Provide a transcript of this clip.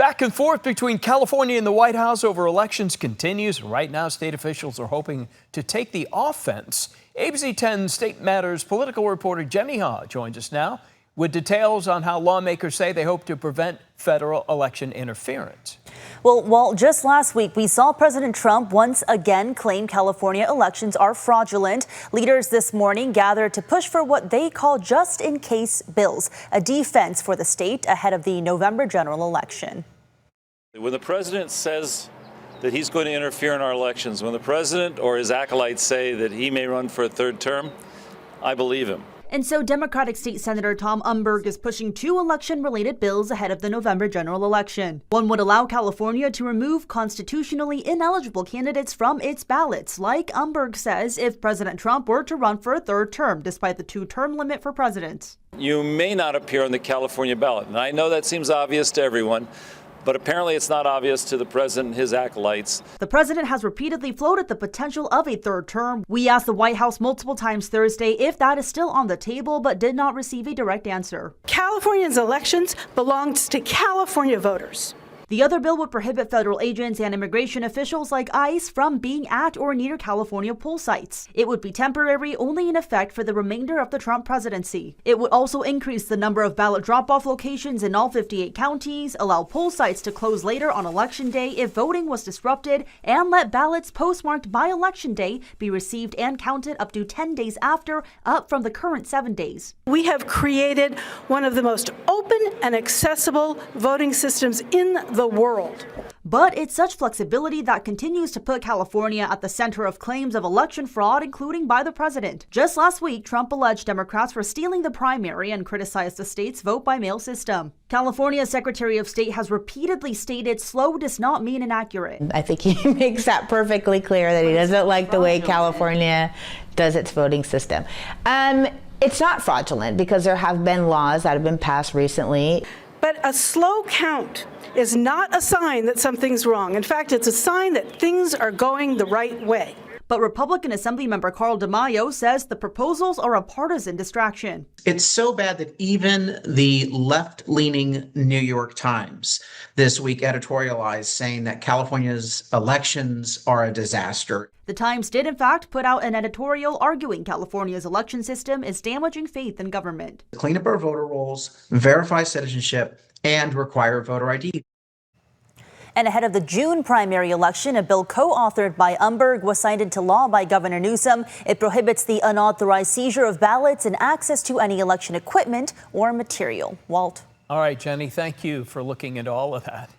Back and forth between California and the White House over elections continues. Right now, state officials are hoping to take the offense. ABC 10 State Matters political reporter Jenny Ha joins us now with details on how lawmakers say they hope to prevent federal election interference. Well, Walt, just last week, we saw President Trump once again claim California elections are fraudulent. Leaders this morning gathered to push for what they call just-in-case bills, a defense for the state ahead of the November general election. When the president says that he's going to interfere in our elections, when the president or his acolytes say that he may run for a third term, I believe him. And so Democratic State Senator Tom Umberg is pushing two election-related bills ahead of the November general election. One would allow California to remove constitutionally ineligible candidates from its ballots, like Umberg says if President Trump were to run for a third term, despite the two-term limit for presidents. You may not appear on the California ballot, and I know that seems obvious to everyone, but apparently it's not obvious to the president and his acolytes. The president has repeatedly floated the potential of a third term. We asked the White House multiple times Thursday if that is still on the table, but did not receive a direct answer. California's elections belongs to California voters. The other bill would prohibit federal agents and immigration officials like ICE from being at or near California poll sites. It would be temporary, only in effect for the remainder of the Trump presidency. It would also increase the number of ballot drop-off locations in all 58 counties, allow poll sites to close later on Election Day if voting was disrupted, and let ballots postmarked by Election Day be received and counted up to 10 days after, up from the current 7 days. We have created one of the most open and accessible voting systems in the world. But it's such flexibility that continues to put California at the center of claims of election fraud, including by the president. Just last week, Trump alleged Democrats were stealing the primary and criticized the state's vote-by-mail system. California's Secretary of State has repeatedly stated slow does not mean inaccurate. I think he makes that perfectly clear that he doesn't like the way California does its voting system. It's not fraudulent because there have been laws that have been passed recently. But a slow count is not a sign that something's wrong. In fact, it's a sign that things are going the right way. But Republican Assemblymember Carl DeMaio says the proposals are a partisan distraction. It's so bad that even the left-leaning New York Times this week editorialized saying that California's elections are a disaster. The Times did, in fact, put out an editorial arguing California's election system is damaging faith in government. Clean up our voter rolls, verify citizenship, and require voter ID. And ahead of the June primary election, a bill co-authored by Umberg was signed into law by Governor Newsom. It prohibits the unauthorized seizure of ballots and access to any election equipment or material. Walt. All right, Jenny, thank you for looking into all of that.